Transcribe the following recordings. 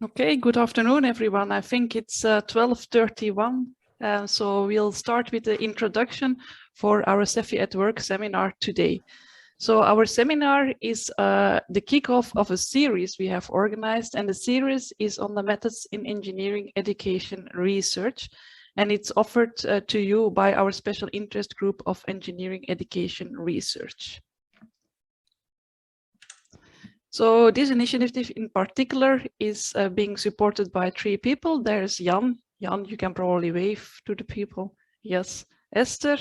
Okay, good afternoon, everyone. I think it's 12:31, so we'll start with the introduction for our SEFI at Work seminar today. So our seminar is the kickoff of a series we have organized, and the series is on the methods in engineering education research, and it's offered to you by our special interest group of engineering education research. So this initiative in particular is being supported by 3 people. There's Jan. Jan, you can probably wave to the people. Yes. Esther.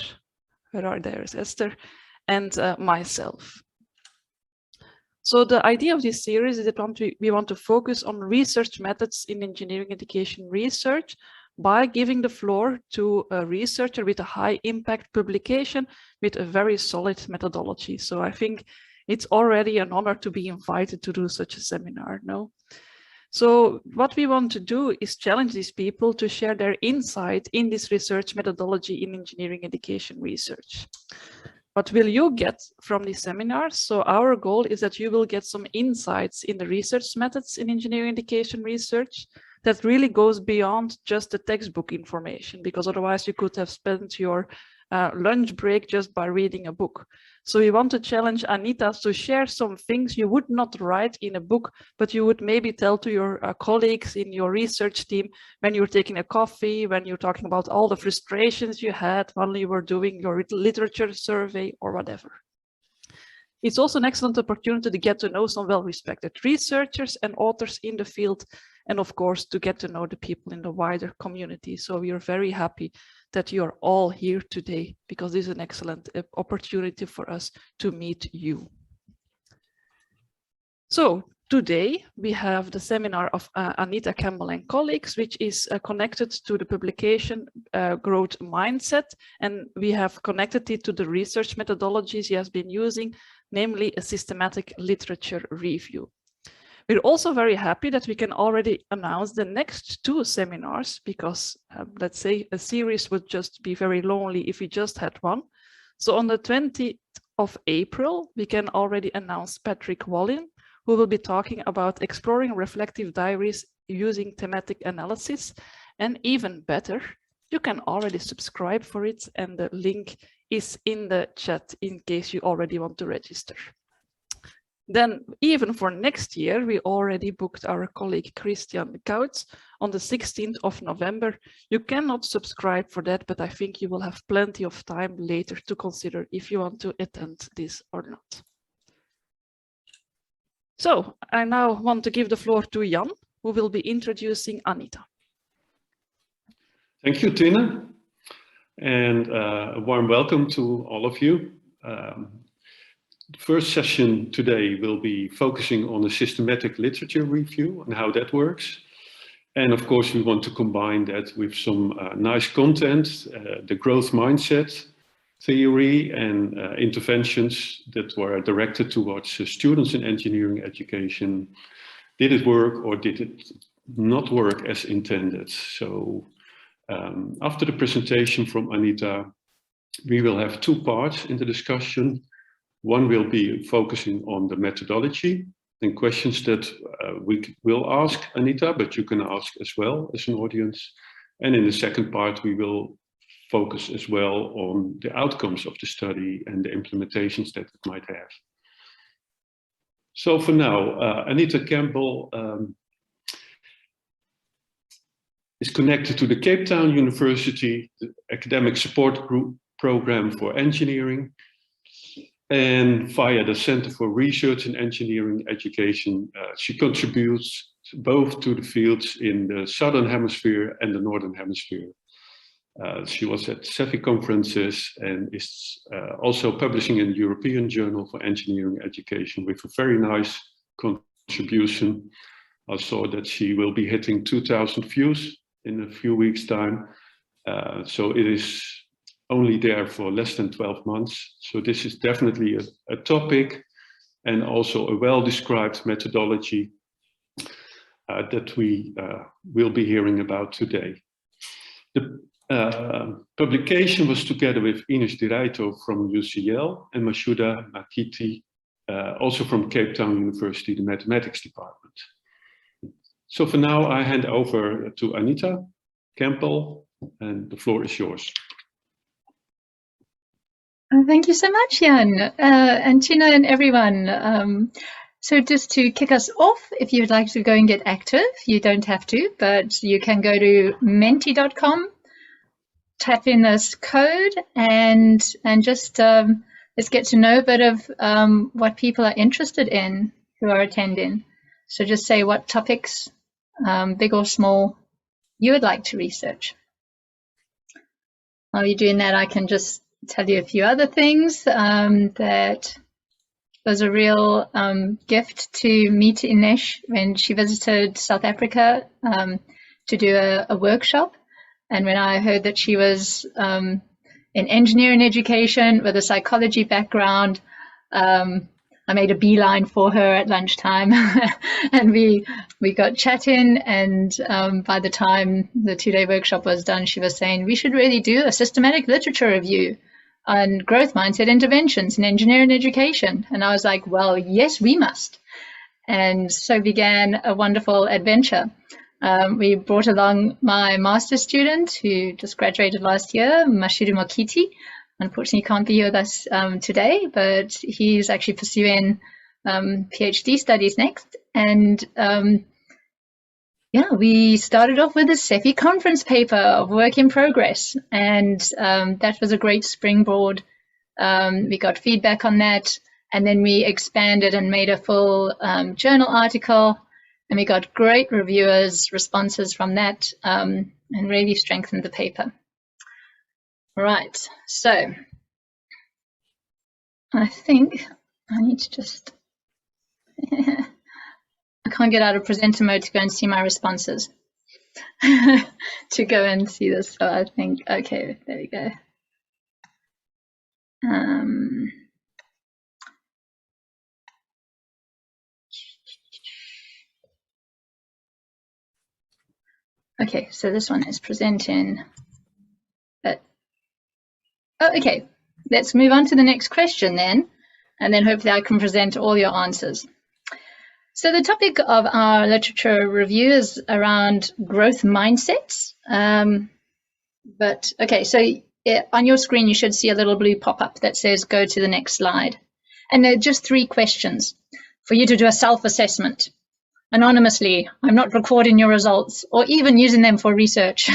There's Esther. And myself. So the idea of this series is that we want to focus on research methods in engineering education research by giving the floor to a researcher with a high impact publication with a very solid methodology. So I think it's already an honor to be invited to do such a seminar, no? So what we want to do is challenge these people to share their insight in this research methodology in engineering education research. What will you get from these seminars? So our goal is that you will get some insights in the research methods in engineering education research that really goes beyond just the textbook information, because otherwise you could have spent your lunch break just by reading a book. So we want to challenge Anita to share some things you would not write in a book, but you would maybe tell to your colleagues in your research team when you're taking a coffee, when you're talking about all the frustrations you had while you were doing your literature survey or whatever. It's also an excellent opportunity to get to know some well-respected researchers and authors in the field, and of course to get to know the people in the wider community. So we are very happy that you are all here today, because this is an excellent opportunity for us to meet you. So today we have the seminar of Anita Campbell and colleagues, which is connected to the publication Growth Mindset, and we have connected it to the research methodologies he has been using, namely a systematic literature review. We're also very happy that we can already announce the next 2 seminars, because let's say a series would just be very lonely if we just had one. So on the 20th of April, we can already announce Patrick Wallin, who will be talking about exploring reflective diaries using thematic analysis. And even better, you can already subscribe for it, and the link is in the chat in case you already want to register. Then even for next year, we already booked our colleague Christian Couts on the 16th of November. You cannot subscribe for that, but I think you will have plenty of time later to consider if you want to attend this or not. So I now want to give the floor to Jan, who will be introducing Anita. Thank you, Tina, and a warm welcome to all of you. The first session today will be focusing on a systematic literature review and how that works. And of course, we want to combine that with some nice content, the growth mindset theory and interventions that were directed towards students in engineering education. Did it work or did it not work as intended? So after the presentation from Anita, we will have 2 parts in the discussion. One will be focusing on the methodology and questions that we will ask Anita, but you can ask as well as an audience. And in the second part, we will focus as well on the outcomes of the study and the implementations that it might have. So for now, Anita Campbell is connected to the Cape Town University, the academic support group program for engineering. And via the Center for Research in Engineering Education, she contributes both to the fields in the Southern Hemisphere and the Northern Hemisphere. She was at SEFI conferences and is also publishing in the European Journal for Engineering Education with a very nice contribution. I saw that she will be hitting 2,000 views in a few weeks' time. So it is only there for less than 12 months. So this is definitely a topic and also a well-described methodology that we will be hearing about today. The publication was together with Ines Direito from UCL and Anita Mokithi, also from Cape Town University, the mathematics department. So for now, I hand over to Anita Campbell, and the floor is yours. Thank you so much, Jan, and Tina and everyone. So just to kick us off, if you'd like to go and get active, you don't have to, but you can go to menti.com, type in this code, and just let's get to know a bit of what people are interested in who are attending. So just say what topics, big or small, you would like to research. While you're doing that, I can just tell you a few other things. That was a real gift to meet Ines when she visited South Africa to do a workshop. And when I heard that she was in engineering education with a psychology background, I made a beeline for her at lunchtime and we got chatting, and by the time the 2-day workshop was done, she was saying we should really do a systematic literature review on growth mindset interventions in engineering education. And I was like, well, yes, we must. And so began a wonderful adventure. We brought along my master's student who just graduated last year, Direito Mokithi. Unfortunately, can't be here with us today, but he's actually pursuing PhD studies next. And yeah, we started off with a SEFI conference paper of work in progress, and that was a great springboard. We got feedback on that, and then we expanded and made a full journal article, and we got great reviewers' responses from that, and really strengthened the paper. Right, so I think I need to just, I can't get out of presenter mode to go and see my responses, to go and see this, so I think, okay, there we go. Okay, so this one is presenting, but oh, okay, let's move on to the next question then, and then hopefully I can present all your answers. So the topic of our literature review is around growth mindsets. But okay, so on your screen you should see a little blue pop-up that says go to the next slide. And there are just 3 questions for you to do a self-assessment. Anonymously, I'm not recording your results or even using them for research.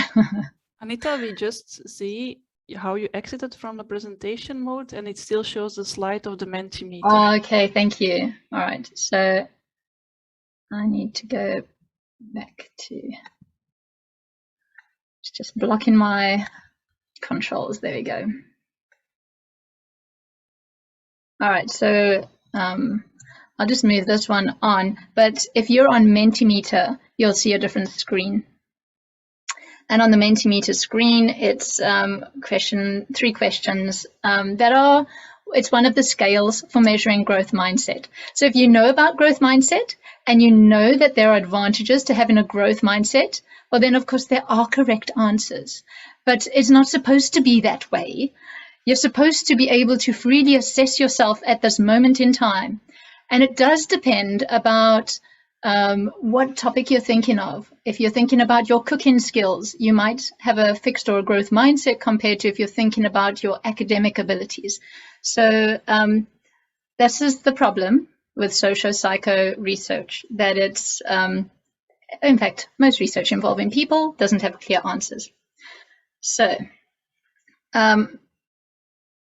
Anita, we just see how you exited from the presentation mode and it still shows the slide of the Mentimeter. Oh, okay, thank you. All right, so I need to go back to, it's just blocking my controls. There we go. All right, so I'll just move this one on, but if you're on Mentimeter, you'll see a different screen. And on the Mentimeter screen, it's 3 questions that are, it's one of the scales for measuring growth mindset. So if you know about growth mindset and you know that there are advantages to having a growth mindset, well, then of course there are correct answers, but it's not supposed to be that way. You're supposed to be able to freely assess yourself at this moment in time. And it does depend about what topic you're thinking of. If you're thinking about your cooking skills, you might have a fixed or a growth mindset compared to if you're thinking about your academic abilities. So this is the problem with socio-psycho research, that it's, in fact, most research involving people doesn't have clear answers. So,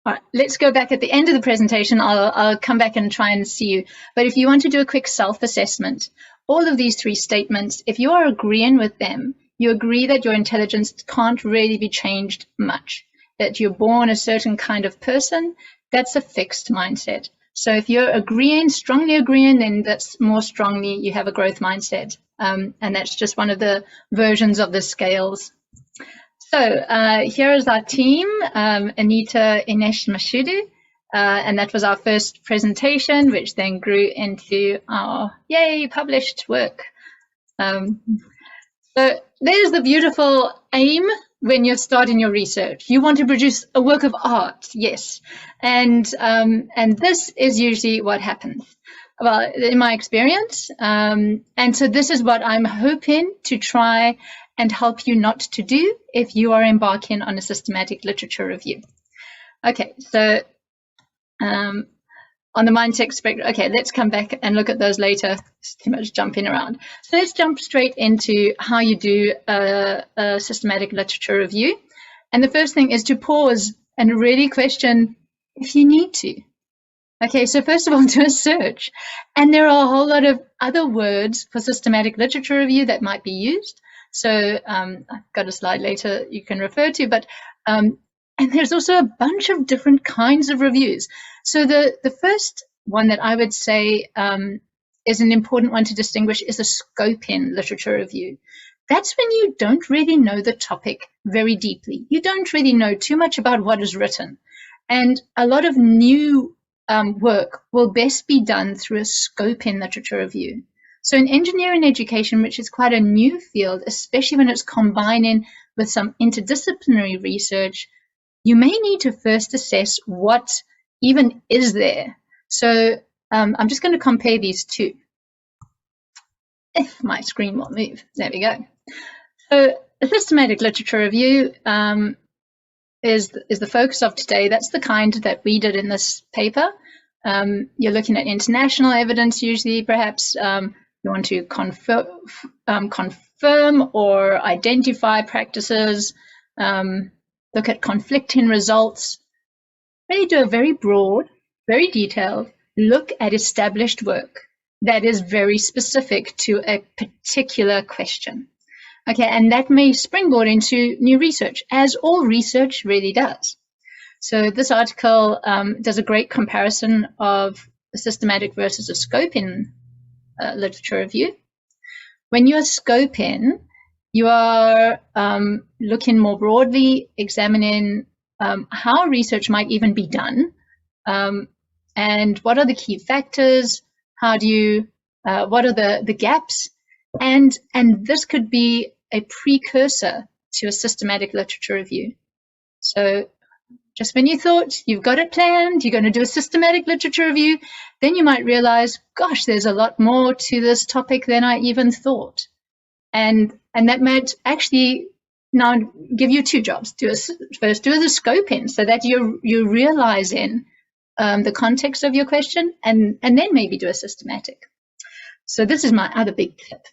all right, let's go back at the end of the presentation. I'll come back and try and see you. But if you want to do a quick self-assessment, all of these 3 statements, if you are agreeing with them, you agree that your intelligence can't really be changed much, that you're born a certain kind of person, that's a fixed mindset. So if you're agreeing, strongly agreeing, then that's more strongly you have a growth mindset. And that's just one of the versions of the scales. So here is our team, Anita, Ines, Mashudu, and that was our first presentation, which then grew into our, yay, published work. So there's the beautiful aim when you're starting your research. You want to produce a work of art, yes, and this is usually what happens. well, in my experience. And so this is what I'm hoping to try and help you not to do if you are embarking on a systematic literature review. Okay, so on the mindset spectrum, okay, let's come back and look at those later. It's too much jumping around. So let's jump straight into how you do a systematic literature review. And the first thing is to pause and really question if you need to. Okay, so first of all, do a search. And there are a whole lot of other words for systematic literature review that might be used. So I've got a slide later you can refer to, but and there's also a bunch of different kinds of reviews. So the first one that I would say is an important one to distinguish is a scoping literature review. That's when you don't really know the topic very deeply. You don't really know too much about what is written. And a lot of new work will best be done through a scoping literature review. So in engineering education, which is quite a new field, especially when it's combining with some interdisciplinary research, you may need to first assess what even is there. So I'm just going to compare these two. If my screen will move, there we go. So a systematic literature review is the focus of today. That's the kind that we did in this paper. You're looking at international evidence usually, perhaps you want to confirm or identify practices, look at conflicting results, really do a very broad, very detailed look at established work that is very specific to a particular question. Okay, and that may springboard into new research, as all research really does. So this article does a great comparison of a systematic versus a scoping literature review. When you're scoping, you are looking more broadly, examining how research might even be done, and what are the key factors, how do you, what are the gaps, and this could be a precursor to a systematic literature review. So just when you thought you've got it planned, you're going to do a systematic literature review, then you might realize, gosh, there's a lot more to this topic than I even thought. And that might actually now give you two jobs. First, do the scoping so that you're realizing the context of your question, and then maybe do a systematic. So this is my other big tip.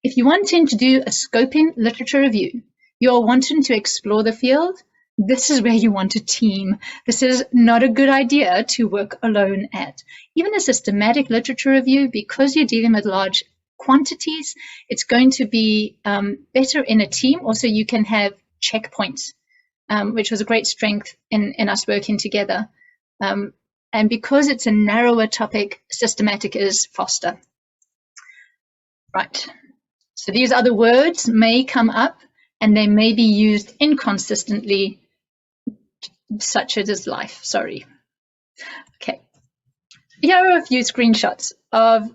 If you're wanting to do a scoping literature review, you're wanting to explore the field, this is where you want a team. This is not a good idea to work alone at. Even a systematic literature review, because you're dealing with large quantities, it's going to be better in a team. Also, you can have checkpoints, which was a great strength in us working together. And because it's a narrower topic, systematic is faster. Right. So these other words may come up and they may be used inconsistently, such as is life. Sorry. Okay. Here are a few screenshots of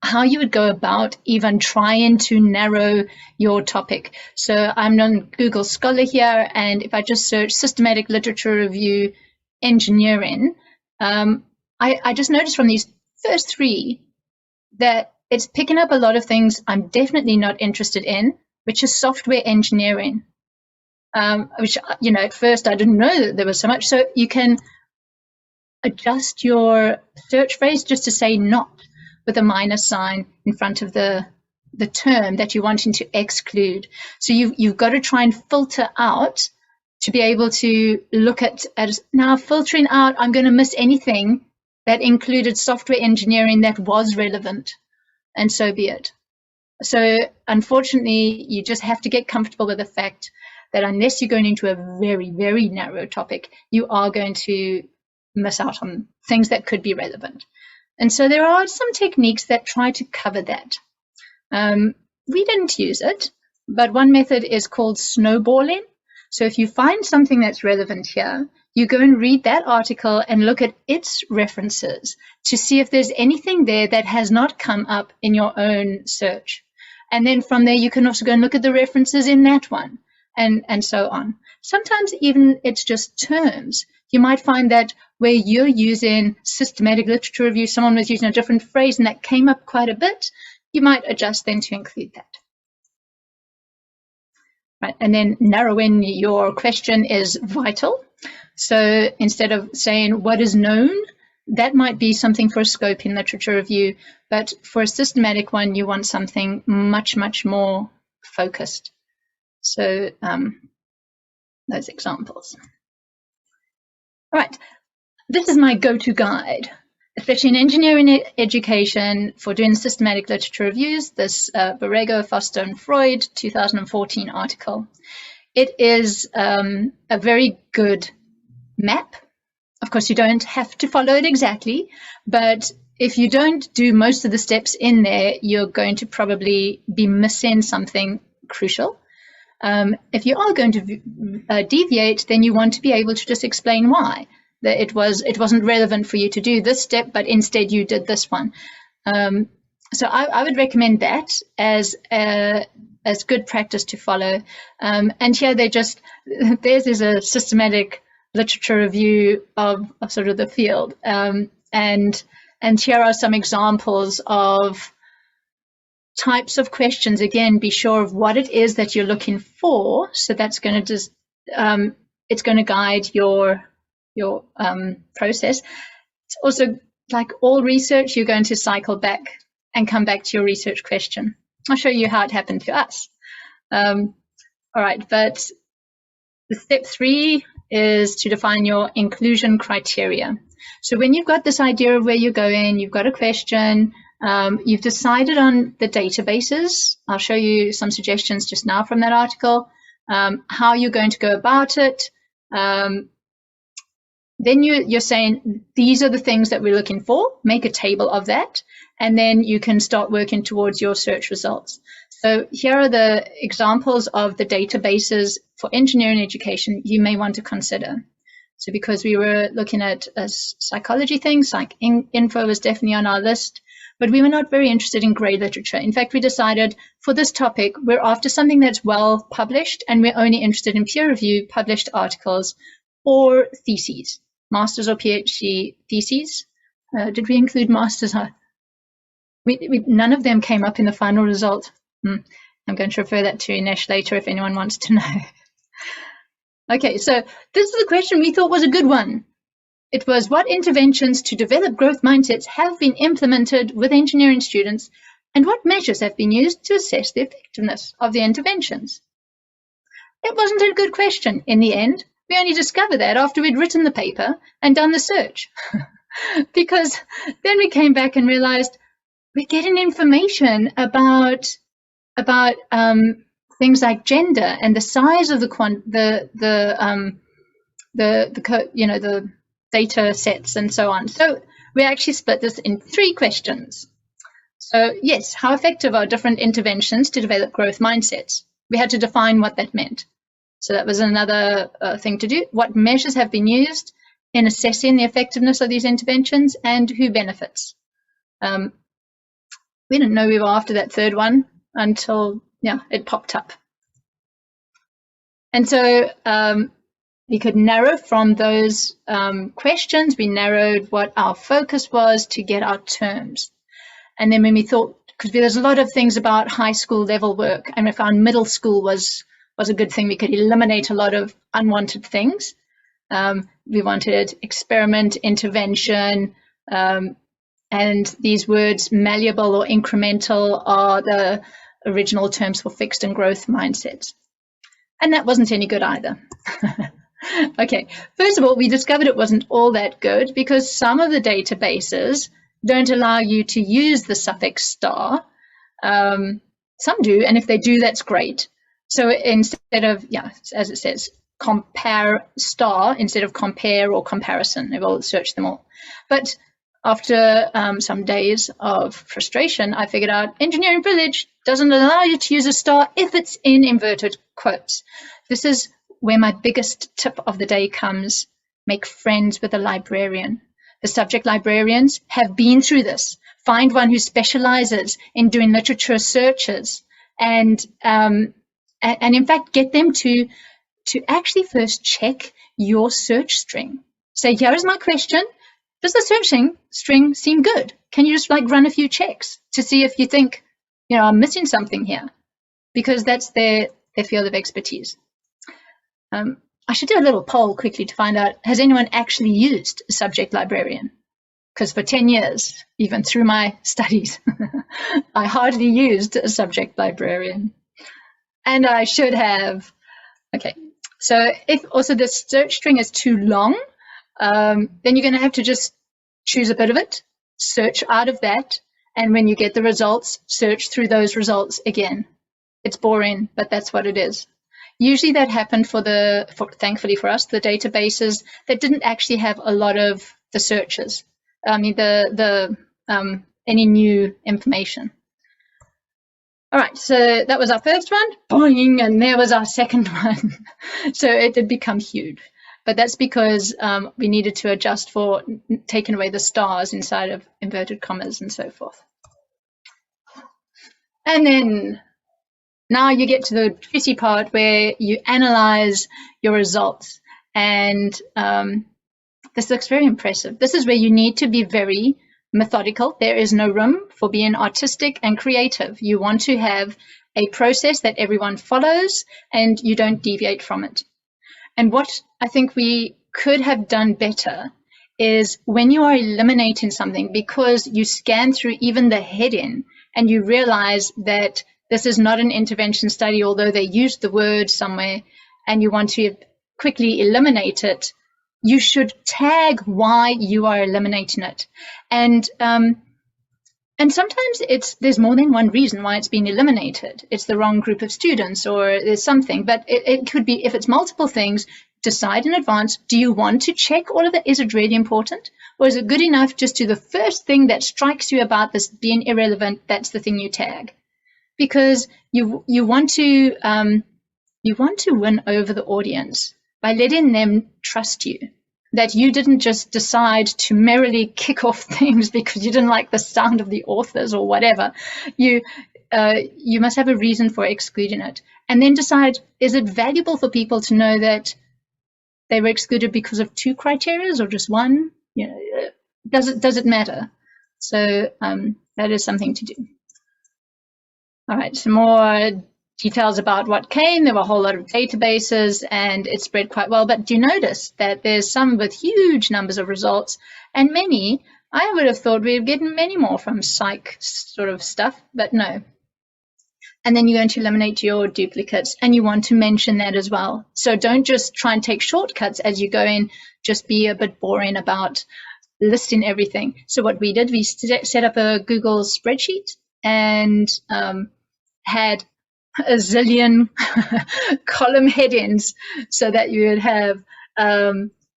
how you would go about even trying to narrow your topic. So I'm on Google Scholar here, and if I just search systematic literature review engineering, I just noticed from these first three that it's picking up a lot of things I'm definitely not interested in, which is software engineering, which, you know, at first I didn't know that there was so much. So you can adjust your search phrase just to say not with a minus sign in front of the term that you're wanting to exclude. So you've got to try and filter out to be able to look at now filtering out, I'm going to miss anything that included software engineering that was relevant, and so be it. So unfortunately, you just have to get comfortable with the fact that unless you're going into a very, very narrow topic, you are going to miss out on things that could be relevant. And so there are some techniques that try to cover that. We didn't use it, but one method is called snowballing. So if you find something that's relevant here, you go and read that article and look at its references to see if there's anything there that has not come up in your own search. And then from there, you can also go and look at the references in that one. and so on. Sometimes even it's just terms. You might find that where you're using systematic literature review, someone was using a different phrase and that came up quite a bit, you might adjust then to include that. Right, and then narrowing your question is vital. So instead of saying what is known, that might be something for a scope in literature review, but for a systematic one, you want something much, much more focused. So those examples. All right, this is my go-to guide, especially in engineering education for doing systematic literature reviews, this Borrego, Foster and Freud 2014 article. It is a very good map. Of course, you don't have to follow it exactly, but if you don't do most of the steps in there, you're going to probably be missing something crucial. If you are going to deviate, then you want to be able to just explain why. That it wasn't relevant for you to do this step, but instead you did this one. So I would recommend that as good practice to follow. And here theirs is a systematic literature review of sort of the field. And here are some examples of types of questions. Again, be sure of what it is that you're looking for. So that's going to just, it's going to guide your process. It's also, like all research, you're going to cycle back and come back to your research question. I'll show you how it happened to us. All right, but the step 3 is to define your inclusion criteria. So when you've got this idea of where you're going, you've got a question, you've decided on the databases. I'll show you some suggestions just now from that article, how you're going to go about it. Then you're saying, these are the things that we're looking for, make a table of that, and then you can start working towards your search results. So here are the examples of the databases for engineering education you may want to consider. So because we were looking at psychology things, like info was definitely on our list, but we were not very interested in grey literature. In fact, we decided for this topic, we're after something that's well published, and we're only interested in peer review published articles or theses, master's or PhD theses. Did we include masters? None of them came up in the final result. I'm going to refer that to Inesh later if anyone wants to know. Okay, so this is the question we thought was a good one. It was, what interventions to develop growth mindsets have been implemented with engineering students, and what measures have been used to assess the effectiveness of the interventions? It wasn't a good question in the end. We only discovered that after we'd written the paper and done the search. Because then we came back and realized we're getting information about things like gender and the size of the data sets and so on. So we actually split this in 3 questions. So yes, how effective are different interventions to develop growth mindsets? We had to define what that meant. So that was another thing to do. What measures have been used in assessing the effectiveness of these interventions, and who benefits? We didn't know we were after that 3rd one until it popped up. And so we could narrow from those questions. We narrowed what our focus was to get our terms. And then when we thought, because there's a lot of things about high school level work, and we found middle school was a good thing. We could eliminate a lot of unwanted things. We wanted experiment, intervention, and these words malleable or incremental are the original terms for fixed and growth mindsets. And that wasn't any good either. Okay, first of all, we discovered it wasn't all that good because some of the databases don't allow you to use the suffix star. Some do, and if they do, that's great. So instead of, as it says, compare star instead of compare or comparison, it will search them all. But after some days of frustration, I figured out engineering village doesn't allow you to use a star if it's in inverted quotes. This is where my biggest tip of the day comes. Make friends with a librarian. The subject librarians have been through this. Find one who specializes in doing literature searches and and in fact, get them to actually first check your search string. Say, here is my question. Does the search string seem good? Can you just like run a few checks to see if you think, I'm missing something here? Because that's their field of expertise. I should do a little poll quickly to find out, has anyone actually used a subject librarian? Because for 10 years, even through my studies, I hardly used a subject librarian. And I should have. Okay, so if also the search string is too long, then you're going to have to just choose a bit of it, search out of that, and when you get the results, search through those results again. It's boring, but that's what it is. Usually that happened thankfully for us, the databases that didn't actually have a lot of the searches. I mean, any new information. All right, so that was our first one, boing, and there was our second one. So it did become huge, but that's because we needed to adjust for taking away the stars inside of inverted commas and so forth. And then now you get to the juicy part where you analyze your results. And this looks very impressive. This is where you need to be very methodical. There is no room for being artistic and creative. You want to have a process that everyone follows and you don't deviate from it. And what I think we could have done better is when you are eliminating something, because you scan through even the heading and you realize that this is not an intervention study, although they used the word somewhere, and you want to quickly eliminate it, you should tag why you are eliminating it. And sometimes there's more than one reason why it's been eliminated. It's the wrong group of students or there's something, but it could be, if it's multiple things, decide in advance, do you want to check all of it? Is it really important? Or is it good enough just to the first thing that strikes you about this being irrelevant, that's the thing you tag? Because you want to win over the audience by letting them trust you, that you didn't just decide to merrily kick off things because you didn't like the sound of the authors or whatever. You must have a reason for excluding it, and then decide, is it valuable for people to know that they were excluded because of 2 criteria or just 1? Does it matter? So that is something to do. All right, some more details about what came. There were a whole lot of databases and it spread quite well, but do you notice that there's some with huge numbers of results, and many, I would have thought we'd get many more from psych sort of stuff, but no. And then you're going to eliminate your duplicates, and you want to mention that as well. So don't just try and take shortcuts as you go in, just be a bit boring about listing everything. So what we did, we set up a Google spreadsheet and had a zillion column headings so that you would have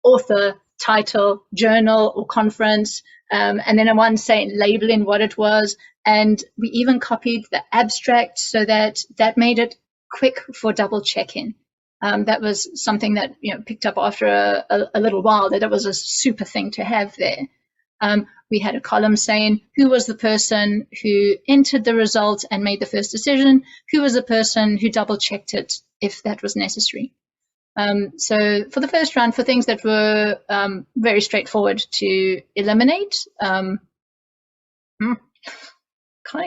author, title, journal or conference, and then a one saying labeling what it was. And we even copied the abstract so that made it quick for double checking. That was something that picked up after a little while, that it was a super thing to have there. We had a column saying who was the person who entered the results and made the first decision, who was the person who double checked it if that was necessary. So for the first round, for things that were very straightforward to eliminate, can't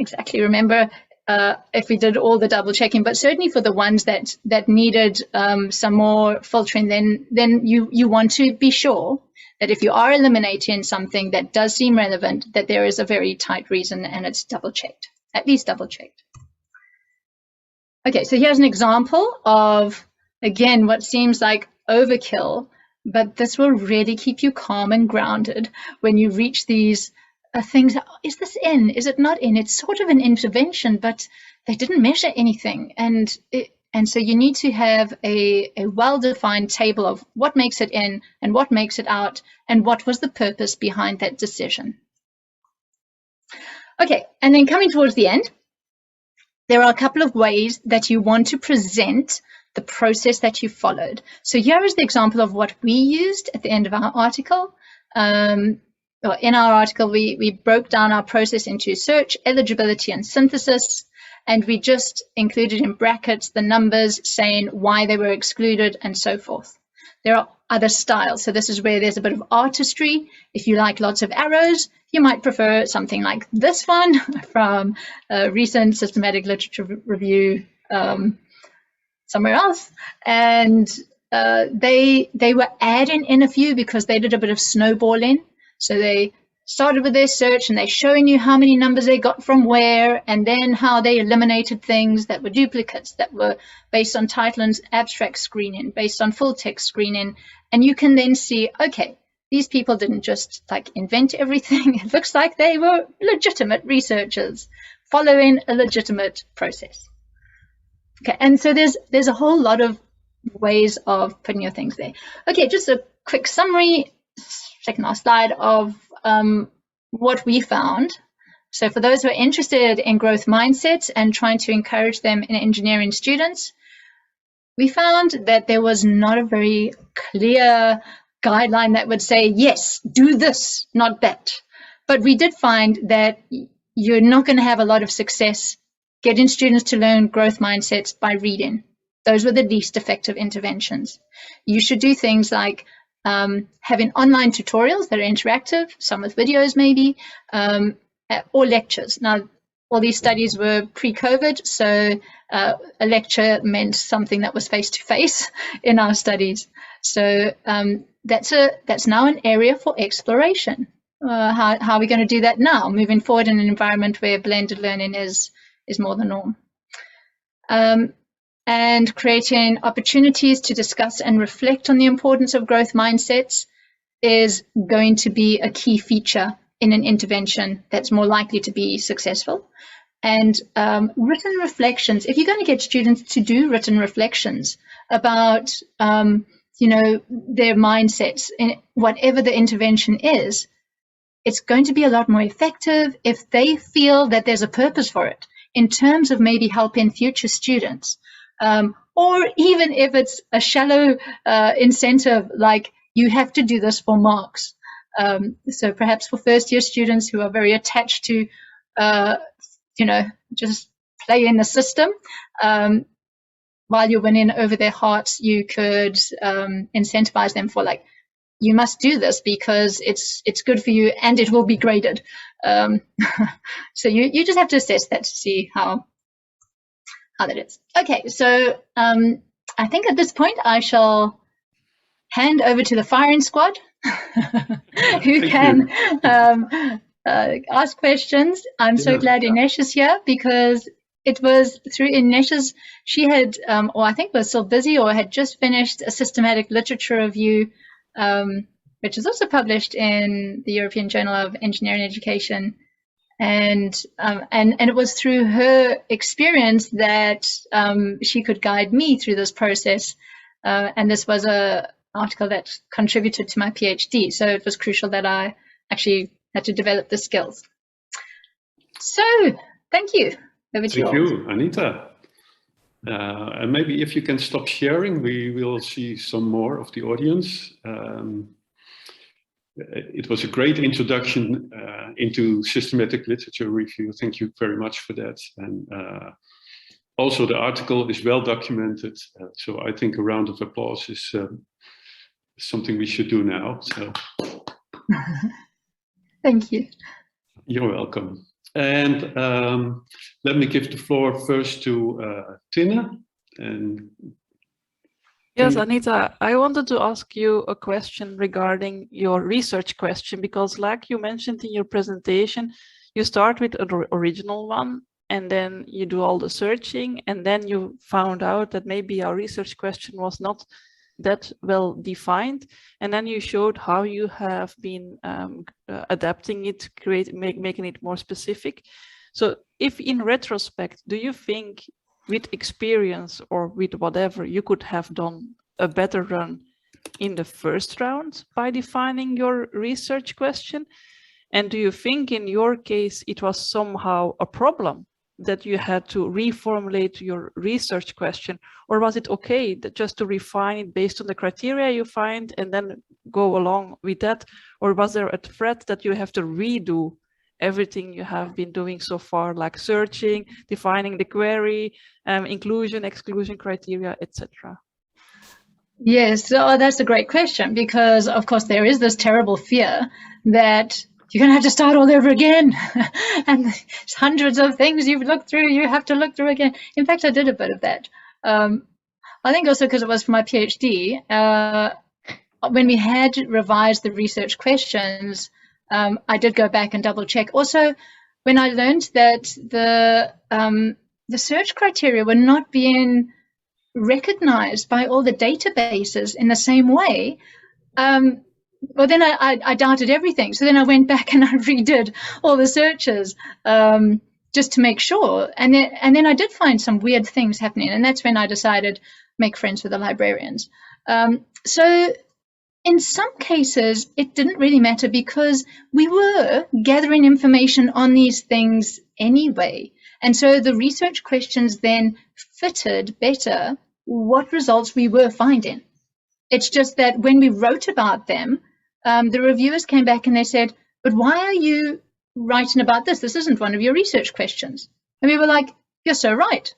exactly remember if we did all the double checking, but certainly for the ones that needed some more filtering, then you want to be sure that if you are eliminating something that does seem relevant, that there is a very tight reason and it's double checked, at least double checked. Okay, so here's an example of, again, what seems like overkill, but this will really keep you calm and grounded when you reach these things. Is this in? Is it not in? It's sort of an intervention, but they didn't measure anything. And so you need to have a well-defined table of what makes it in and what makes it out and what was the purpose behind that decision. Okay, and then coming towards the end, there are a couple of ways that you want to present the process that you followed. So here is the example of what we used at the end of our article. In our article, we broke down our process into search, eligibility, and synthesis. and we just included in brackets the numbers saying why they were excluded and so forth. There are other styles. So this is where there's a bit of artistry. If you like lots of arrows, you might prefer something like this one from a recent systematic literature review somewhere else. And they were adding in a few because they did a bit of snowballing. So they started with their search and they're showing you how many numbers they got from where, and then how they eliminated things that were duplicates, that were based on title and abstract screening, based on full text screening. And you can then see, okay, these people didn't just like invent everything. It looks like they were legitimate researchers following a legitimate process. Okay, and so there's a whole lot of ways of putting your things there. Okay, just a quick summary, second last slide, of what we found. So for those who are interested in growth mindsets and trying to encourage them in engineering students, we found that there was not a very clear guideline that would say, yes, do this, not that. But we did find that you're not going to have a lot of success getting students to learn growth mindsets by reading. Those were the least effective interventions. You should do things like having online tutorials that are interactive, some with videos maybe, or lectures. Now, all these studies were pre-COVID, so a lecture meant something that was face-to-face in our studies. So that's now an area for exploration. How are we going to do that now, moving forward in an environment where blended learning is more the norm? And creating opportunities to discuss and reflect on the importance of growth mindsets is going to be a key feature in an intervention that's more likely to be successful. And written reflections, if you're going to get students to do written reflections about their mindsets in whatever the intervention is, it's going to be a lot more effective if they feel that there's a purpose for it in terms of maybe helping future students. Or even if it's a shallow incentive, like you have to do this for marks. So perhaps for first-year students who are very attached to, just play in the system, while you're winning over their hearts, you could incentivize them for, like, you must do this because it's good for you and it will be graded. So you just have to assess that to see how that is. Okay, so I think at this point I shall hand over to the firing squad who can ask questions. I'm so glad Inesh is here because it was through Inesh's, she had, or I think was still busy or had just finished a systematic literature review, which is also published in the European Journal of Engineering Education. And it was through her experience that she could guide me through this process. And this was an article that contributed to my PhD. So it was crucial that I actually had to develop the skills. So thank you. Over to you. Thank you, Anita. And maybe if you can stop sharing, we will see some more of the audience. It was a great introduction into systematic literature review. Thank you very much for that. And also the article is well documented. So I think a round of applause is something we should do now. So. Thank you. You're welcome. And let me give the floor first to Tina. And yes, Anita, I wanted to ask you a question regarding your research question, because like you mentioned in your presentation, you start with an original one and then you do all the searching, and then you found out that maybe our research question was not that well defined, and then you showed how you have been adapting it, making it more specific. So if in retrospect, do you think with experience or with whatever, you could have done a better run in the first round by defining your research question? And do you think in your case it was somehow a problem that you had to reformulate your research question, or was it okay that just to refine it based on the criteria you find and then go along with that? Or was there a threat that you have to redo everything you have been doing so far, like searching, defining the query, inclusion, exclusion criteria, etc.? Yes, so that's a great question, because of course there is this terrible fear that you're going to have to start all over again. And there's hundreds of things you've looked through, you have to look through again. In fact, I did a bit of that. I think also because it was for my PhD, when we had revised the research questions, I did go back and double check. Also, when I learned that the search criteria were not being recognized by all the databases in the same way, well, then I doubted everything. So then I went back and I redid all the searches just to make sure. And then I did find some weird things happening. And that's when I decided make friends with the librarians. So in some cases, it didn't really matter because we were gathering information on these things anyway. And so the research questions then fitted better what results we were finding. It's just that when we wrote about them, the reviewers came back and they said, but why are you writing about this? This isn't one of your research questions. And we were like, you're so right.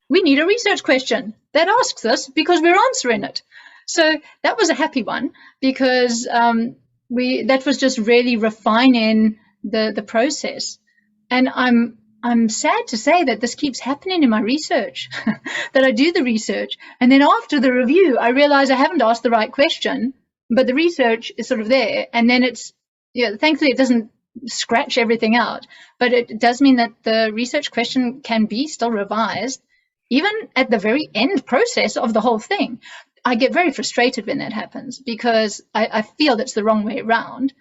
We need a research question that asks this because we're answering it. So that was a happy one because that was just really refining the process. And I'm sad to say that this keeps happening in my research, that I do the research. And then after the review, I realize I haven't asked the right question, but the research is sort of there. And then it's, thankfully it doesn't scratch everything out, but it does mean that the research question can be still revised, even at the very end process of the whole thing. I get very frustrated when that happens because I feel it's the wrong way around.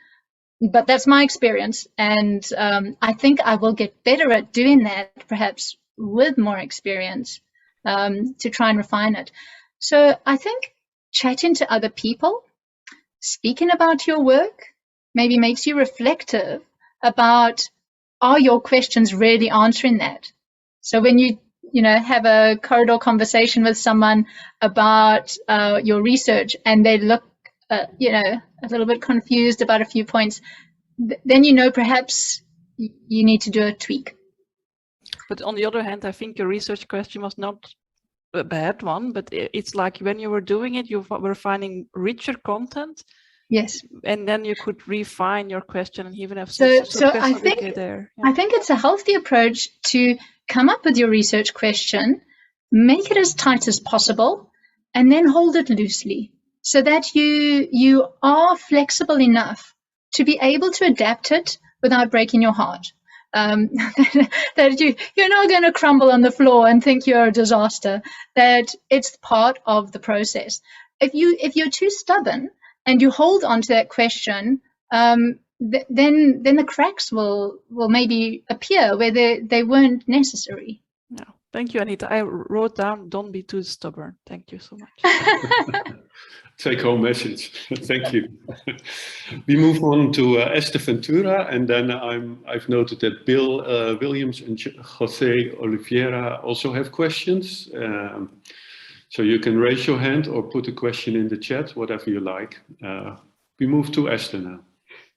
But that's my experience, and I think I will get better at doing that, perhaps with more experience, to try and refine it. So I think chatting to other people, speaking about your work, maybe makes you reflective about, are your questions really answering that? So when you have a corridor conversation with someone about your research and they look a little bit confused about a few points, then perhaps you need to do a tweak. But on the other hand, I think your research question was not a bad one, but it's like when you were doing it, you were finding richer content. Yes. And then you could refine your question and even have so I think there. Yeah. I think it's a healthy approach to come up with your research question, make it as tight as possible, and then hold it loosely, so that you are flexible enough to be able to adapt it without breaking your heart. That you're not going to crumble on the floor and think you're a disaster, that it's part of the process. If you're too stubborn and you hold on to that question, then the cracks will maybe appear where they weren't necessary. No, thank you, Anita. I wrote down, don't be too stubborn. Thank you so much. Take home message. Thank you. We move on to Esther Ventura, and then I've noted that Bill Williams and Jose Oliveira also have questions. So you can raise your hand or put a question in the chat, whatever you like. We move to Esther now.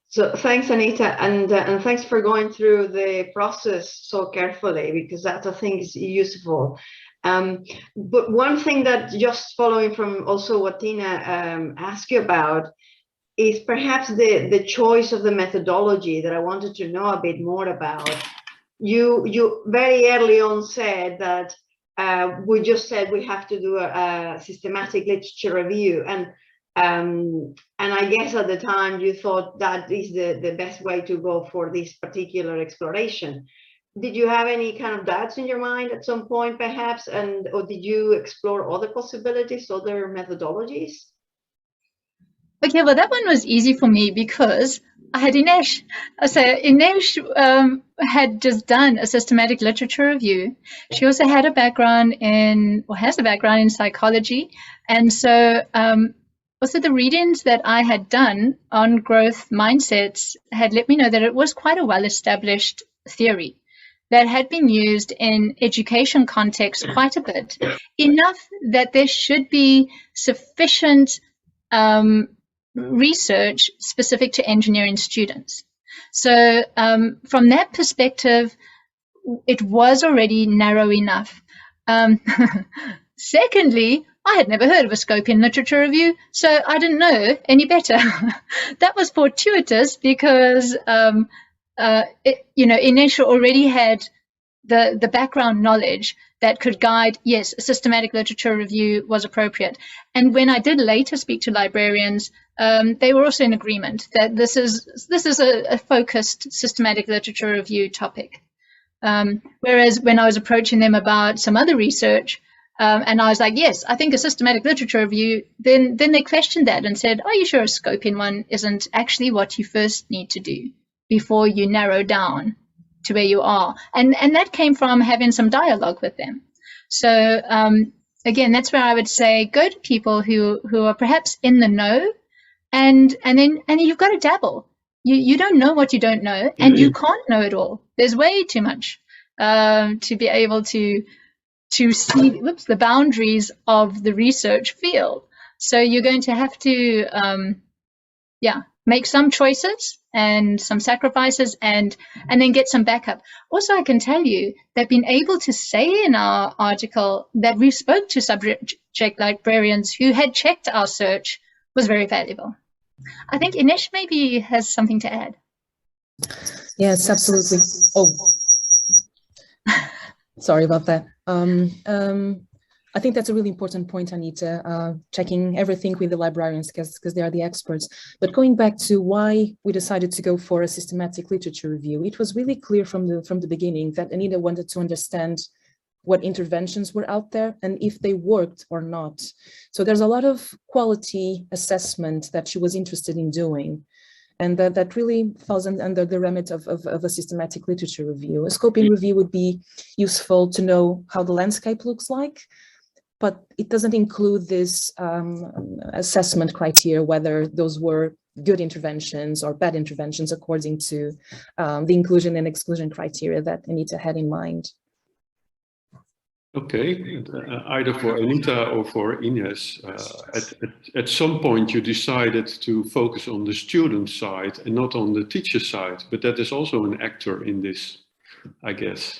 So thanks, Anita, and thanks for going through the process so carefully, because that I think is useful. But one thing that, just following from also what Tina asked you about, is perhaps the choice of the methodology that I wanted to know a bit more about. You very early on said that we just said we have to do a systematic literature review, and I guess at the time you thought that is the best way to go for this particular exploration. Did you have any kind of doubts in your mind at some point, perhaps, or did you explore other possibilities, other methodologies? Okay, well, that one was easy for me because I had Inesh. So Inesh had just done a systematic literature review. She also had a background has a background in psychology, and so also the readings that I had done on growth mindsets had let me know that it was quite a well-established theory that had been used in education context quite a bit, enough that there should be sufficient research specific to engineering students. So from that perspective, it was already narrow enough. Secondly, I had never heard of a scope in literature review, so I didn't know any better. That was fortuitous because, Inesha already had the background knowledge that could guide, yes, a systematic literature review was appropriate. And when I did later speak to librarians, they were also in agreement that this is a focused systematic literature review topic. Whereas when I was approaching them about some other research, and I was like, yes, I think a systematic literature review, then they questioned that and said, are you sure a scoping one isn't actually what you first need to do before you narrow down to where you are? And that came from having some dialogue with them. So again, that's where I would say go to people who are perhaps in the know, and then you've got to dabble. You don't know what you don't know, and you can't know it all. There's way too much to be able to see the boundaries of the research field. So you're going to have to make some choices and some sacrifices and then get some backup. Also, I can tell you that being able to say in our article that we spoke to subject librarians who had checked our search was very valuable. I think Inesh maybe has something to add. Yes, absolutely. Oh, sorry about that. I think that's a really important point, Anita, checking everything with the librarians because they are the experts. But going back to why we decided to go for a systematic literature review, it was really clear from the beginning that Anita wanted to understand what interventions were out there and if they worked or not. So there's a lot of quality assessment that she was interested in doing. And that really falls under the remit of a systematic literature review. A scoping review would be useful to know how the landscape looks like, but it doesn't include this assessment criteria, whether those were good interventions or bad interventions according to the inclusion and exclusion criteria that Anita had in mind. Okay, either for Anita or for Ines, at some point you decided to focus on the student side and not on the teacher side, but that is also an actor in this, I guess.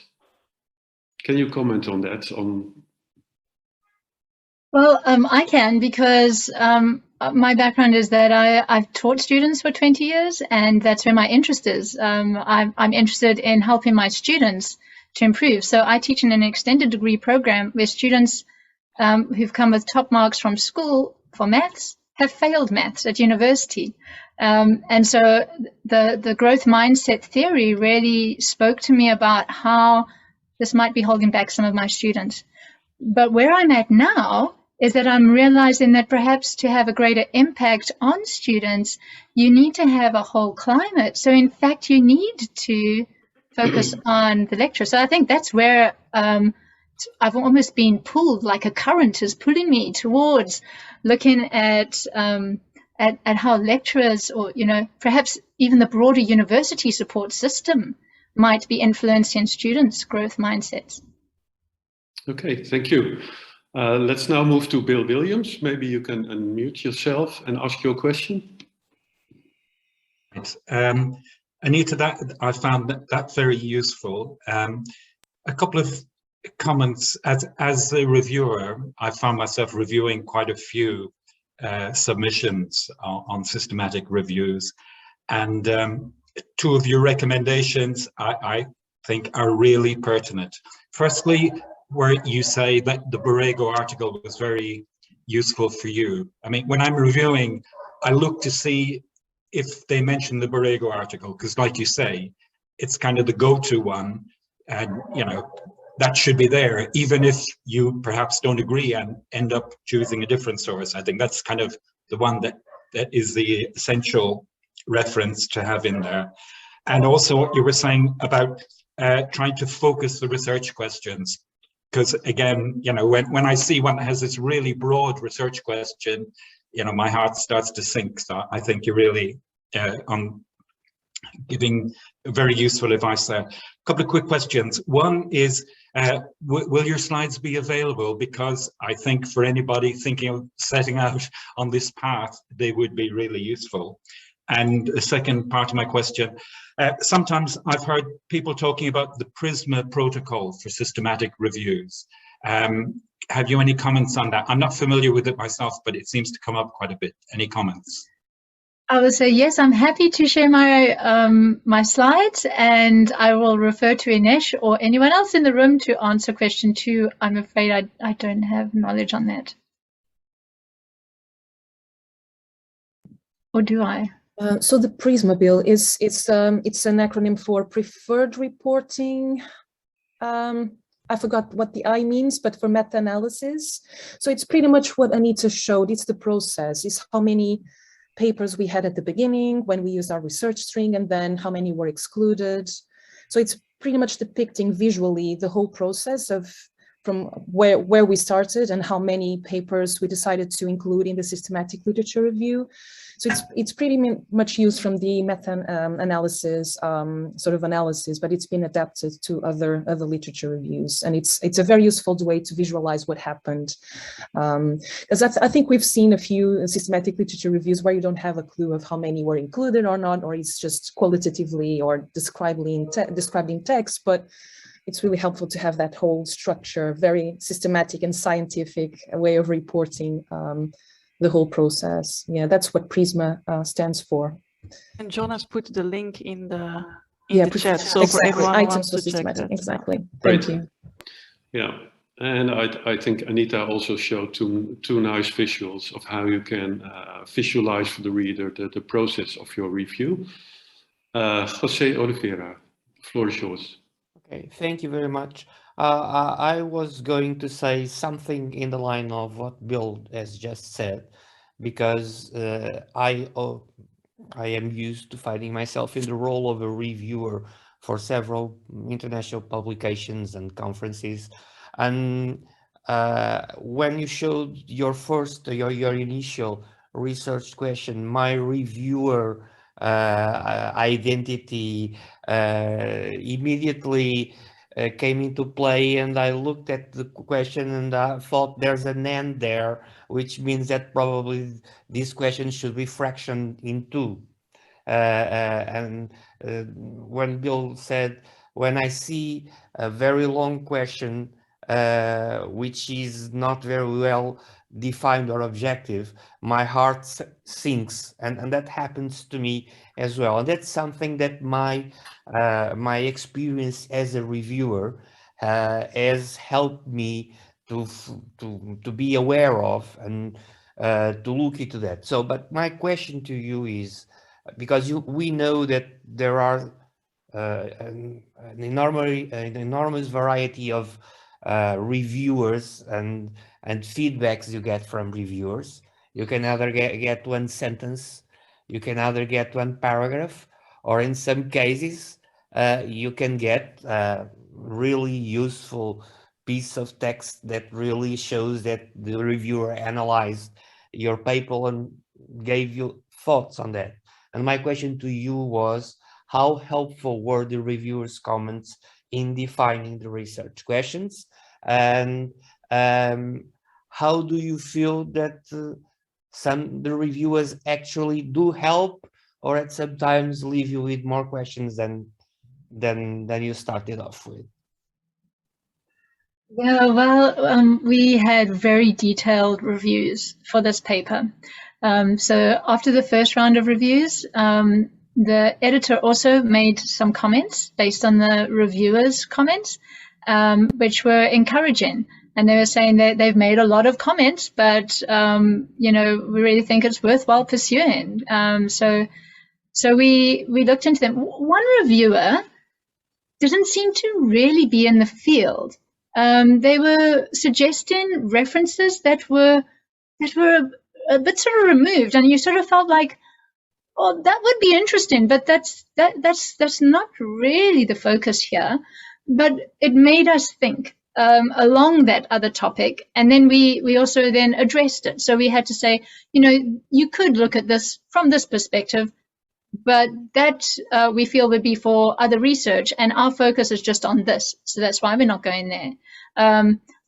Can you comment on that? Well, I can, because my background is that I've taught students for 20 years, and that's where my interest is. I'm interested in helping my students to improve. So I teach in an extended degree program where students who've come with top marks from school for maths have failed maths at university. And so the growth mindset theory really spoke to me about how this might be holding back some of my students. But where I'm at now is that I'm realizing that perhaps to have a greater impact on students, you need to have a whole climate. So in fact, you need to focus on the lecture. So I think that's where I've almost been pulled, like a current is pulling me towards looking at how lecturers, or perhaps even the broader university support system, might be influencing students' growth mindsets. Okay, thank you. Let's now move to Bill Williams. Maybe you can unmute yourself and ask your question. Anita, I found that very useful. A couple of comments. As a reviewer, I found myself reviewing quite a few submissions on systematic reviews, and two of your recommendations I think are really pertinent. Firstly, where you say that the Borrego article was very useful for you. I mean, when I'm reviewing, I look to see if they mention the Borrego article, because like you say, it's kind of the go-to one, and that should be there, even if you perhaps don't agree and end up choosing a different source. I think that's kind of the one that is the essential reference to have in there. And also what you were saying about trying to focus the research questions, because again, when I see one that has this really broad research question, my heart starts to sink. So I think you're really on giving very useful advice there. A couple of quick questions. One is, will your slides be available? Because I think for anybody thinking of setting out on this path, they would be really useful. And a second part of my question, sometimes I've heard people talking about the Prisma protocol for systematic reviews. Have you any comments on that? I'm not familiar with it myself, but it seems to come up quite a bit. Any comments? I would say yes, I'm happy to share my my slides, and I will refer to Inesh or anyone else in the room to answer question 2. I'm afraid I don't have knowledge on that. Or do I? So the Prisma bill it's an acronym for preferred reporting. I forgot what the I means, but for meta-analysis. So it's pretty much what Anita showed. It's the process. It's how many papers we had at the beginning when we used our research string, and then how many were excluded. So it's pretty much depicting visually the whole process of from where we started and how many papers we decided to include in the systematic literature review. So it's pretty much used from the meta-analysis sort of analysis, but it's been adapted to other literature reviews, and it's a very useful way to visualize what happened. Because I think we've seen a few systematic literature reviews where you don't have a clue of how many were included or not, or it's just qualitatively or described in text, but it's really helpful to have that whole structure, very systematic and scientific way of reporting the whole process. Yeah, that's what Prisma stands for. And John has put the link in the chat, so exactly. For everyone who wants for to check that. Exactly. Great. Thank you. Yeah, and I think Anita also showed two nice visuals of how you can visualize for the reader the process of your review. Jose Oliveira, the floor is yours. Okay, thank you very much. I was going to say something in the line of what Bill has just said, because I am used to finding myself in the role of a reviewer for several international publications and conferences. And when you showed your initial research question, my reviewer identity immediately came into play, and I looked at the question and I thought there's an end there, which means that probably this question should be fractioned in 2. And when Bill said, when I see a very long question which is not very well defined or objective, my heart sinks, and that happens to me as well. And that's something that my experience as a reviewer has helped me to be aware of and to look into that. So, but my question to you is, because we know that there are an enormous variety of reviewers and feedbacks you get from reviewers. You can either get one sentence, you can either get one paragraph, or in some cases you can get really useful piece of text that really shows that the reviewer analyzed your paper and gave you thoughts on that. And my question to you was, how helpful were the reviewers' comments in defining the research questions? And how do you feel that the reviewers actually do help, or at sometimes leave you with more questions than you started off with? Yeah, well, we had very detailed reviews for this paper. So after the first round of reviews, the editor also made some comments based on the reviewers' comments, which were encouraging. And they were saying that they've made a lot of comments, but, you know, we really think it's worthwhile pursuing. So we looked into them. One reviewer didn't seem to really be in the field. They were suggesting references that were a bit sort of removed, and you sort of felt like, oh, that would be interesting, but that's not really the focus here. But it made us think along that other topic, and then we also then addressed it. So we had to say, you know, you could look at this from this perspective, but that we feel would be for other research, and our focus is just on this. So that's why we're not going there.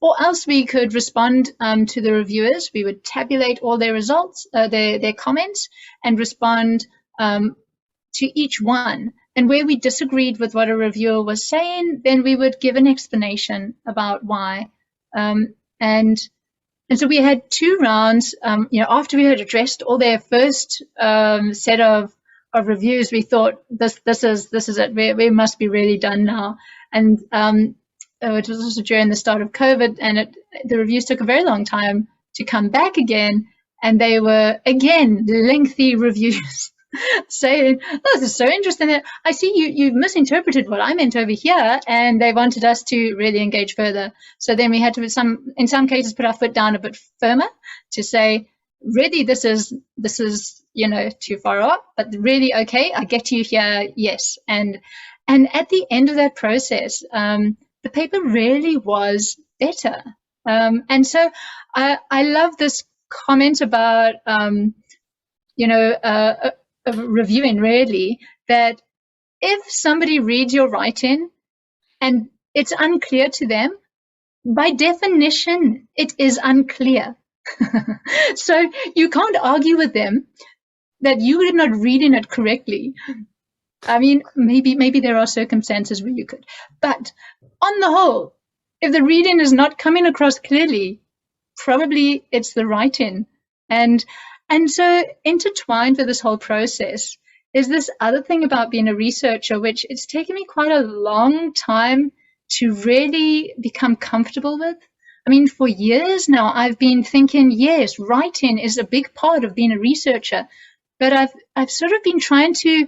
Or else we could respond to the reviewers. We would tabulate all their results, their comments, and respond to each one. And where we disagreed with what a reviewer was saying, then we would give an explanation about why. And so we had 2 rounds. After we had addressed all their first set of reviews, we thought this is it. We must be really done now. And it was also during the start of COVID, and the reviews took a very long time to come back again, and they were again lengthy reviews. Saying, oh, this is so interesting. I see you misinterpreted what I meant over here, and they wanted us to really engage further. So then we had to, in some cases, put our foot down a bit firmer to say, really, this is too far off, but really, okay, I get you here, yes. And at the end of that process, the paper really was better. And so I love this comment about, of reviewing really, that if somebody reads your writing and it's unclear to them, by definition, it is unclear. So you can't argue with them that you did not reading it correctly. I mean, maybe there are circumstances where you could, but on the whole, if the reading is not coming across clearly, probably it's the writing. And so intertwined with this whole process is this other thing about being a researcher, which it's taken me quite a long time to really become comfortable with. I mean, for years now, I've been thinking, yes, writing is a big part of being a researcher, but I've sort of been trying to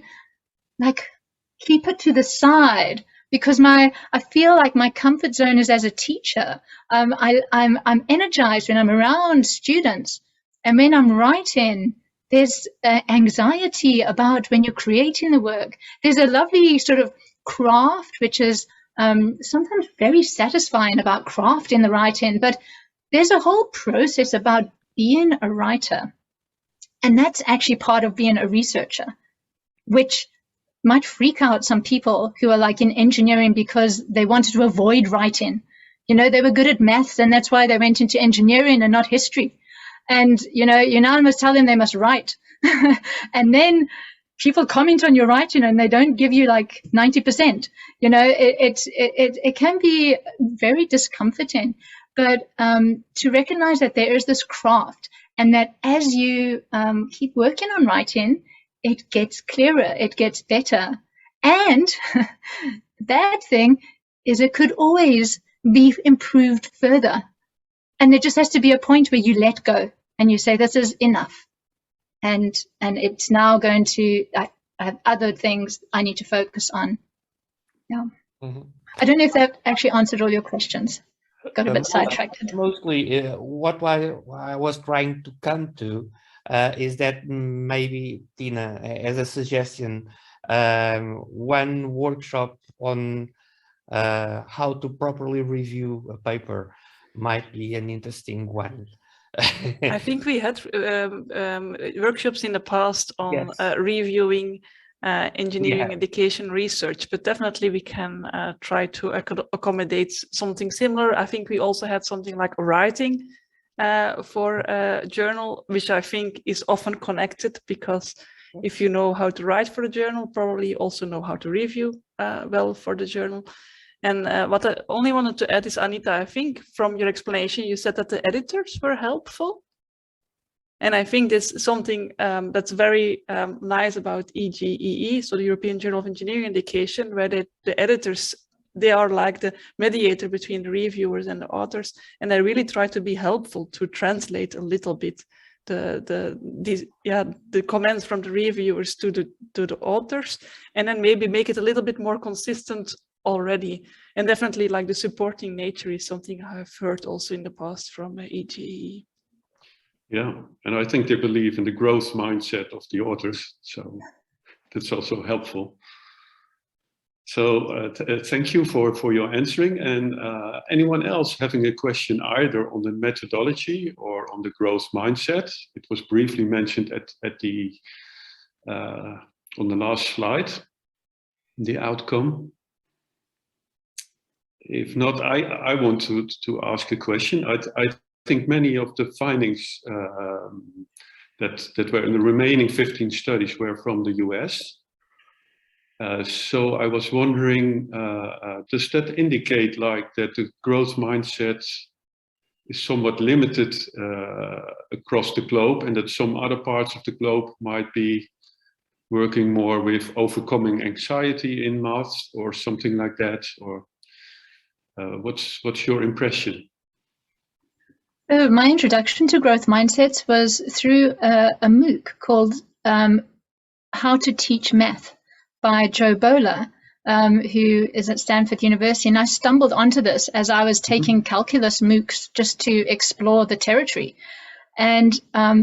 keep it to the side, because I feel like my comfort zone is as a teacher. I'm energized when I'm around students. And when I'm writing, there's anxiety about when you're creating the work. There's a lovely sort of craft, which is sometimes very satisfying about craft in the writing, but there's a whole process about being a writer. And that's actually part of being a researcher, which might freak out some people who are in engineering because they wanted to avoid writing. They were good at maths, and that's why they went into engineering and not history. And, you now must tell them they must write. And then people comment on your writing and they don't give you 90%. It can be very discomforting. But to recognize that there is this craft, and that as you keep working on writing, it gets clearer, it gets better. And that thing is it could always be improved further. And there just has to be a point where you let go and you say, this is enough. And it's now going to, I have other things I need to focus on. Yeah. Mm-hmm. I don't know if that actually answered all your questions. Got a bit sidetracked. Mostly what I was trying to come to is that maybe, Tina, as a suggestion, one workshop on how to properly review a paper might be an interesting one. I think we had workshops in the past on reviewing engineering education research, but definitely we can try to accommodate something similar. I think we also had something like writing for a journal, which I think is often connected, because if you know how to write for a journal, probably you also know how to review well for the journal. And what I only wanted to add is, Anita, I think from your explanation, you said that the editors were helpful. And I think this is something that's very nice about EJEE, so the European Journal of Engineering Education, where the editors, they are like the mediator between the reviewers and the authors. And they really try to be helpful to translate a little bit the comments from the reviewers to the authors, and then maybe make it a little bit more consistent already. And definitely like the supporting nature is something I've heard also in the past from EJEE. Yeah, and I think they believe in the growth mindset of the authors, so that's also helpful. So thank you for your answering. And anyone else having a question either on the methodology or on the growth mindset? It was briefly mentioned at the on the last slide, the outcome. If not, I want to ask a question. I think many of the findings that were in the remaining 15 studies were from the US. So I was wondering, does that indicate like that the growth mindset is somewhat limited across the globe, and that some other parts of the globe might be working more with overcoming anxiety in maths or something like that? Or what's your impression? My introduction to growth mindsets was through a MOOC called How to Teach Math by Joe Bowler, who is at Stanford University. And I stumbled onto this as I was taking calculus MOOCs just to explore the territory. And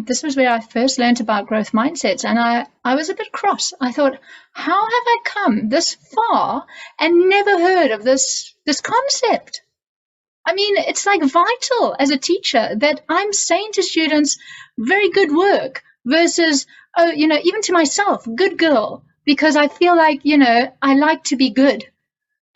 this was where I first learned about growth mindsets. And I was a bit cross. I thought, how have I come this far and never heard of this concept? I mean, it's like vital as a teacher that I'm saying to students, very good work, versus, oh, you know, even to myself, good girl, because I feel like, you know, I like to be good.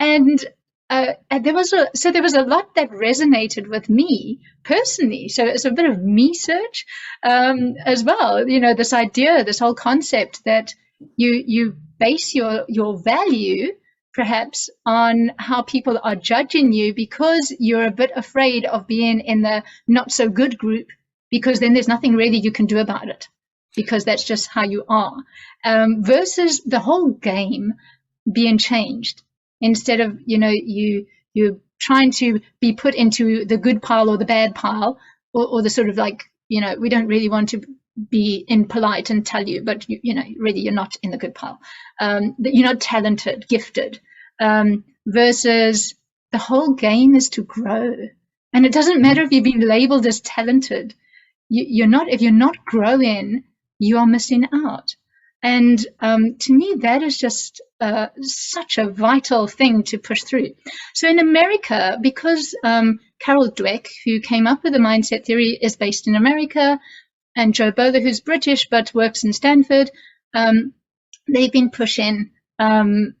And there was a lot that resonated with me personally. So it's a bit of me search as well. You know, this idea, this whole concept that you base your value perhaps on how people are judging you because you're a bit afraid of being in the not so good group, because then there's nothing really you can do about it, because that's just how you are, versus the whole game being changed. Instead of, you know, you're trying to be put into the good pile or the bad pile, or the sort of like, you know, we don't really want to be impolite and tell you, but you know, really you're not in the good pile. You're not talented, gifted, versus the whole game is to grow. And it doesn't matter if you've been labeled as talented. If you're not growing, you are missing out. And to me, that is just such a vital thing to push through. So in America, because Carol Dweck, who came up with the mindset theory, is based in America, and Joe Bowler, who's British but works in Stanford, they've been pushing, and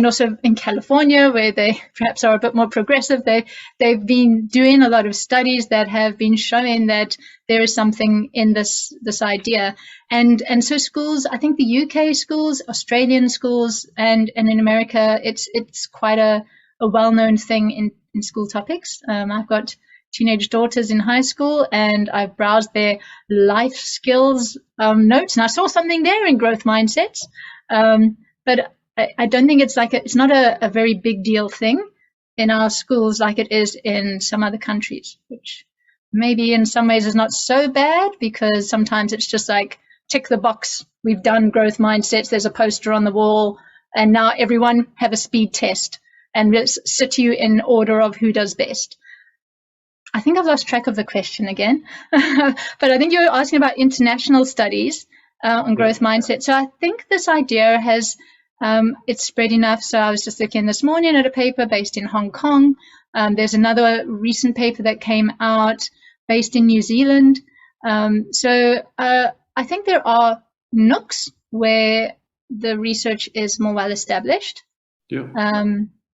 also in California, where they perhaps are a bit more progressive, they've been doing a lot of studies that have been showing that there is something in this idea. And so schools, I think the UK schools, Australian schools, and in America, it's quite a well-known thing in school topics. I've got teenage daughters in high school, and I've browsed their life skills notes, and I saw something there in growth mindsets. But I don't think it's not a very big deal thing in our schools like it is in some other countries, which maybe in some ways is not so bad, because sometimes it's just like, tick the box, we've done growth mindsets, there's a poster on the wall, and now everyone have a speed test, and let's sit you in order of who does best. I think I've lost track of the question again, but I think you were asking about international studies on growth mindset. So I think this idea has, it's spread enough. So I was just looking this morning at a paper based in Hong Kong. There's another recent paper that came out based in New Zealand. So I think there are nooks where the research is more well established. Yeah.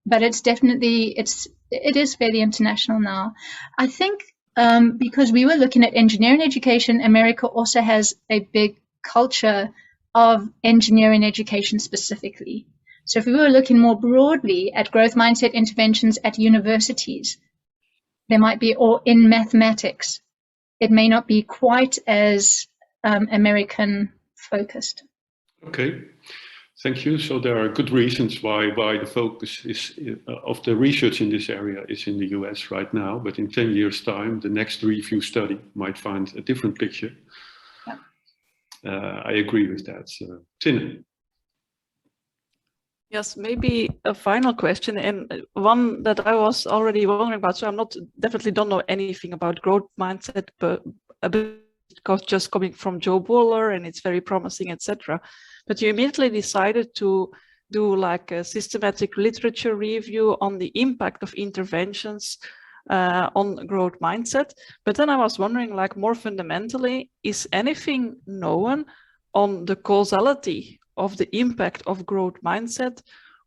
But it's definitely, it is fairly international now. I think because we were looking at engineering education, America also has a big culture of engineering education specifically. So if we were looking more broadly at growth mindset interventions at universities, there might be, or in mathematics, it may not be quite as American focused. Okay. Thank you. So there are good reasons why the focus is of the research in this area is in the US right now, but in 10 years' time, the next review study might find a different picture. Yeah. I agree with that. Tinne. Yes, maybe a final question, and one that I was already wondering about. So I'm definitely don't know anything about growth mindset, but a bit just coming from Joe Bowler, and it's very promising, etc. But you immediately decided to do like a systematic literature review on the impact of interventions on growth mindset. But then I was wondering, like, more fundamentally, is anything known on the causality of the impact of growth mindset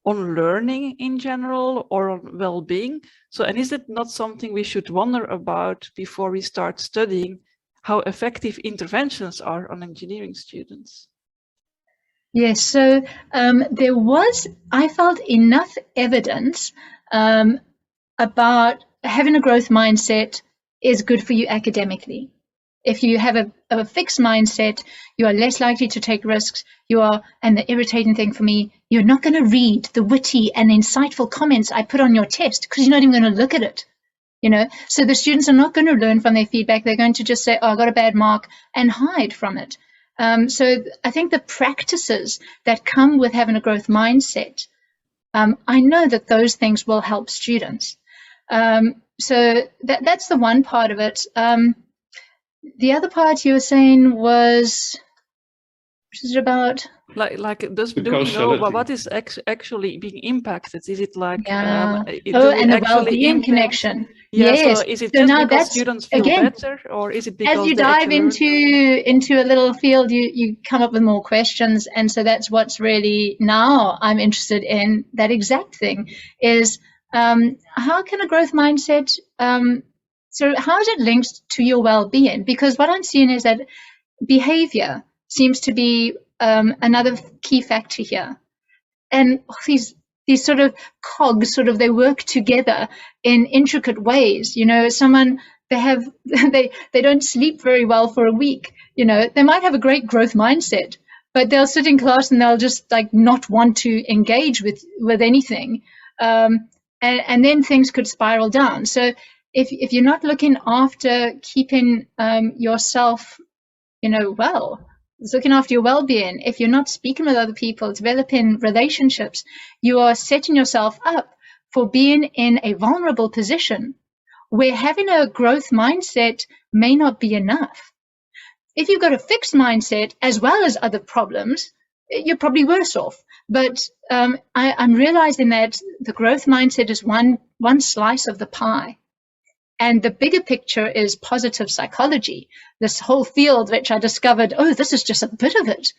on learning in general or on well-being? So, and is it not something we should wonder about before we start studying how effective interventions are on engineering students? Yes, so there was, I felt, enough evidence about having a growth mindset is good for you academically. If you have a fixed mindset, you are less likely to take risks. You are, and the irritating thing for me, you're not going to read the witty and insightful comments I put on your test because you're not even going to look at it. You know, so the students are not going to learn from their feedback. They're going to just say, oh, I got a bad mark, and hide from it. So I think the practices that come with having a growth mindset, I know that those things will help students. So that's the one part of it. The other part you were saying was, what is it about? Like do we know what is actually being impacted? Is it like and the well-being connection? Yeah, yes. so is it just because students feel better, or is it because as you dive into a little field, you come up with more questions, and so that's what's really now I'm interested in. That exact thing is how can a growth mindset so how is it linked to your well-being? Because what I'm seeing is that behavior seems to be another key factor here, and these sort of cogs, they work together in intricate ways. You know, they don't sleep very well for a week. You know, they might have a great growth mindset, but they'll sit in class and they'll just like not want to engage with anything, and then things could spiral down. So if you're not looking after keeping yourself, well, it's looking after your well-being. If you're not speaking with other people, developing relationships, you are setting yourself up for being in a vulnerable position where having a growth mindset may not be enough. If you've got a fixed mindset as well as other problems, you're probably worse off. But I'm realizing that the growth mindset is one slice of the pie. And the bigger picture is positive psychology, this whole field which I discovered, oh, this is just a bit of it.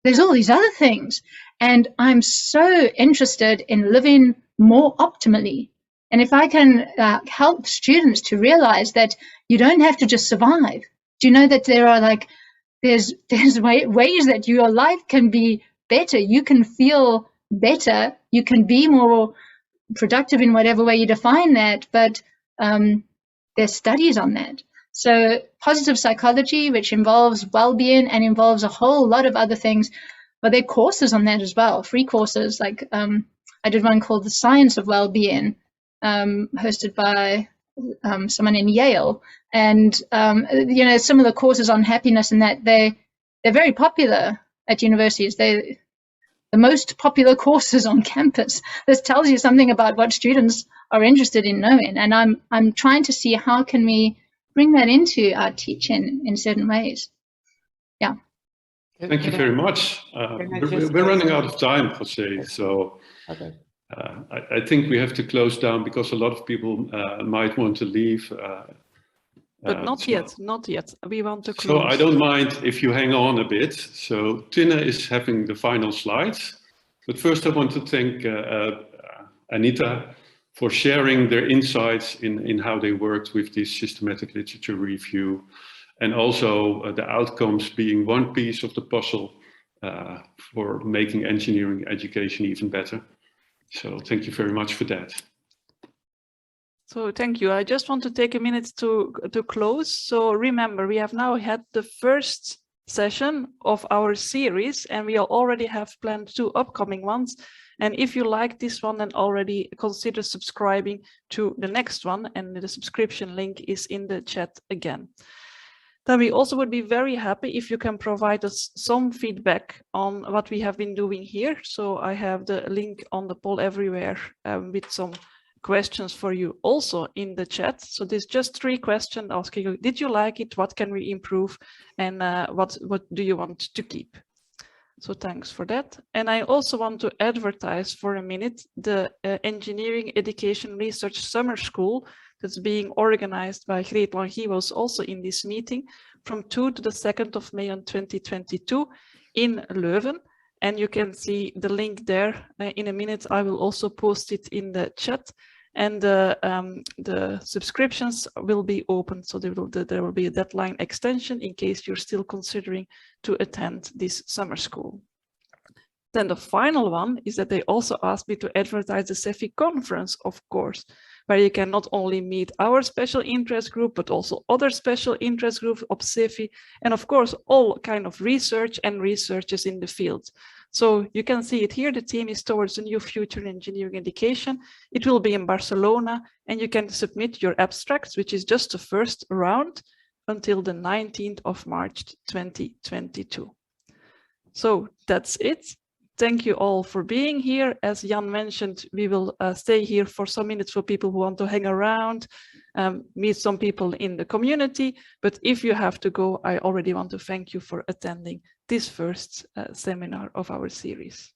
There's all these other things. And I'm so interested in living more optimally. And if I can help students to realize that you don't have to just survive. Do you know that there are there's ways that your life can be better. You can feel better. You can be more productive in whatever way you define that. But there's studies on that. So positive psychology, which involves well-being and involves a whole lot of other things, but there are courses on that as well, free courses. Like I did one called The Science of Well-being, hosted by someone in Yale. And, some of the courses on happiness and that, they're very popular at universities. They're the most popular courses on campus. This tells you something about what students are interested in knowing. And I'm trying to see how can we bring that into our teaching in certain ways. Yeah. Thank you very much. We're running out of time, Jose. So okay. I think we have to close down because a lot of people might want to leave. But not yet. We want to close. So I don't mind if you hang on a bit. So Tina is having the final slides. But first I want to thank Anita for sharing their insights in how they worked with this systematic literature review, and also the outcomes being one piece of the puzzle for making engineering education even better. So thank you very much for that. So thank you. I just want to take a minute to close. So remember, we have now had the first session of our series, and we already have planned 2 upcoming ones. And if you like this one, then already consider subscribing to the next one, and the subscription link is in the chat again. Then we also would be very happy if you can provide us some feedback on what we have been doing here. So I have the link on the poll everywhere with some questions for you also in the chat. So there's just 3 questions asking you, did you like it? What can we improve? And what do you want to keep? So thanks for that. And I also want to advertise for a minute the Engineering Education Research Summer School that's being organized by Greet-Lan. He was also in this meeting from 2 to the 2nd of May on 2022 in Leuven. And you can see the link there in a minute. I will also post it in the chat. And the subscriptions will be open, so there will be a deadline extension in case you're still considering to attend this summer school. Then the final one is that they also asked me to advertise the SEFI conference, of course, where you can not only meet our special interest group, but also other special interest groups of SEFI, and of course, all kind of research and researchers in the field. So you can see it here, the theme is towards a new future in engineering education. It will be in Barcelona, and you can submit your abstracts, which is just the first round, until the 19th of March 2022. So that's it. Thank you all for being here. As Jan mentioned, we will stay here for some minutes for people who want to hang around, meet some people in the community. But if you have to go, I already want to thank you for attending this first seminar of our series.